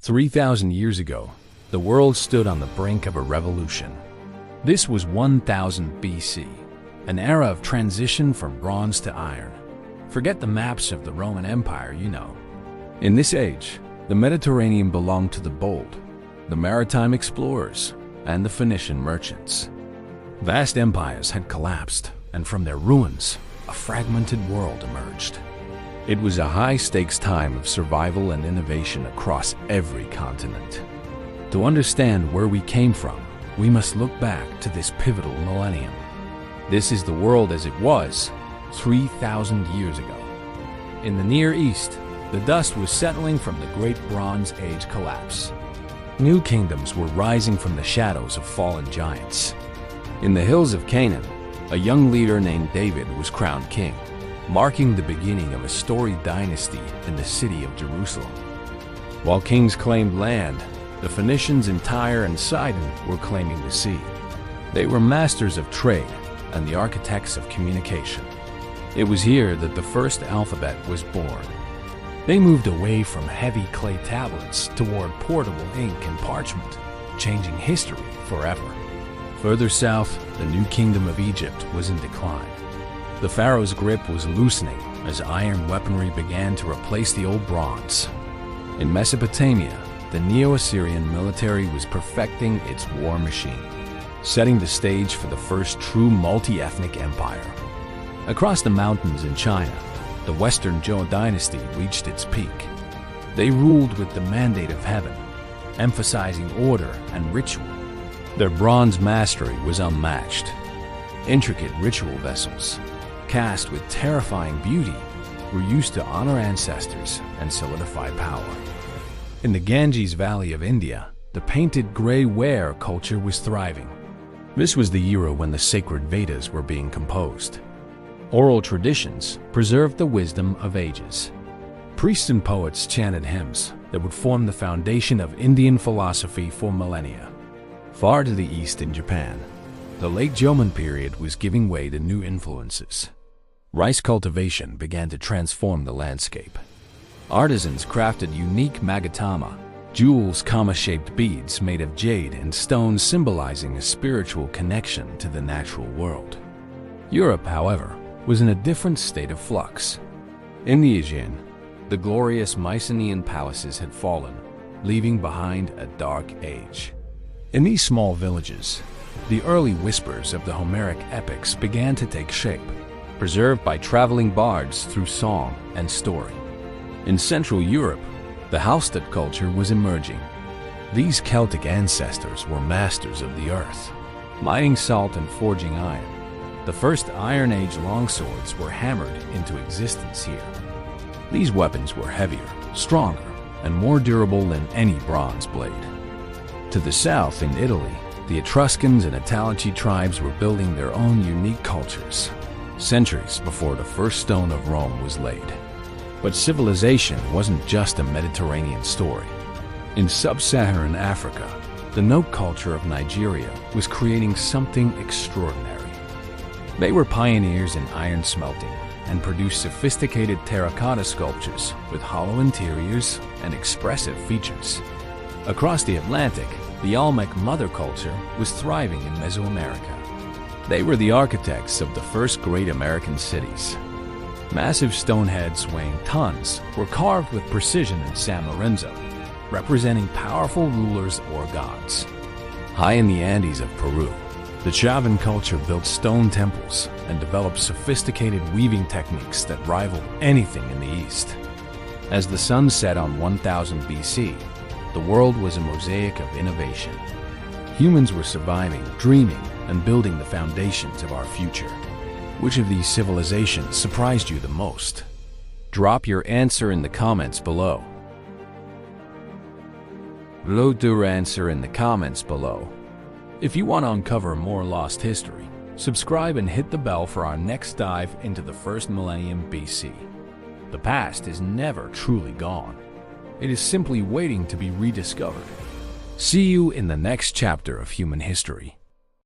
3,000 years ago, the world stood on the brink of a revolution. This was 1000 BC, an era of transition from bronze to iron. Forget the maps of the Roman Empire, you know. In this age, the Mediterranean belonged to the bold, the maritime explorers, and the Phoenician merchants. Vast empires had collapsed, and from their ruins, a fragmented world emerged. It was a high-stakes time of survival and innovation across every continent. To understand where we came from, we must look back to this pivotal millennium. This is the world as it was 3,000 years ago. In the Near East, the dust was settling from the Great Bronze Age collapse. New kingdoms were rising from the shadows of fallen giants. In the hills of Canaan, a young leader named David was crowned king, marking the beginning of a storied dynasty in the city of Jerusalem. While kings claimed land, the Phoenicians in Tyre and Sidon were claiming the sea. They were masters of trade and the architects of communication. It was here that the first alphabet was born. They moved away from heavy clay tablets toward portable ink and parchment, changing history forever. Further south, the new kingdom of Egypt was in decline. The pharaoh's grip was loosening as iron weaponry began to replace the old bronze. In Mesopotamia, the Neo-Assyrian military was perfecting its war machine, setting the stage for the first true multi-ethnic empire. Across the mountains in China, the Western Zhou dynasty reached its peak. They ruled with the mandate of heaven, emphasizing order and ritual. Their bronze mastery was unmatched. Intricate ritual vessels, cast with terrifying beauty, were used to honor ancestors and solidify power. In the Ganges Valley of India, the painted gray ware culture was thriving. This was the era when the sacred Vedas were being composed. Oral traditions preserved the wisdom of ages. Priests and poets chanted hymns that would form the foundation of Indian philosophy for millennia. Far to the east in Japan, the late Jomon period was giving way to new influences. Rice cultivation began to transform the landscape. Artisans crafted unique magatama, jewels, comma-shaped beads made of jade and stone symbolizing a spiritual connection to the natural world. Europe, however, was in a different state of flux. In the Aegean, the glorious Mycenaean palaces had fallen, leaving behind a dark age. In these small villages, the early whispers of the Homeric epics began to take shape, preserved by traveling bards through song and story. In Central Europe, the Hallstatt culture was emerging. These Celtic ancestors were masters of the earth, mining salt and forging iron. The first Iron Age longswords were hammered into existence here. These weapons were heavier, stronger, and more durable than any bronze blade. To the south, in Italy, the Etruscans and Italici tribes were building their own unique cultures, centuries before the first stone of Rome was laid. But civilization wasn't just a Mediterranean story. In sub-Saharan Africa, the Nok culture of Nigeria was creating something extraordinary. They were pioneers in iron smelting and produced sophisticated terracotta sculptures with hollow interiors and expressive features. Across the Atlantic, the Olmec mother culture was thriving in Mesoamerica. They were the architects of the first great American cities. Massive stone heads weighing tons were carved with precision in San Lorenzo, representing powerful rulers or gods. High in the Andes of Peru, the Chavan culture built stone temples and developed sophisticated weaving techniques that rivaled anything in the East. As the sun set on 1000 BC, the world was a mosaic of innovation. Humans were surviving, dreaming, and building the foundations of our future. Which of these civilizations surprised you the most? Drop your answer in the comments below. Load your answer in the comments below. If you want to uncover more lost history, subscribe and hit the bell for our next dive into the first millennium BC. The past is never truly gone. It is simply waiting to be rediscovered. See you in the next chapter of human history.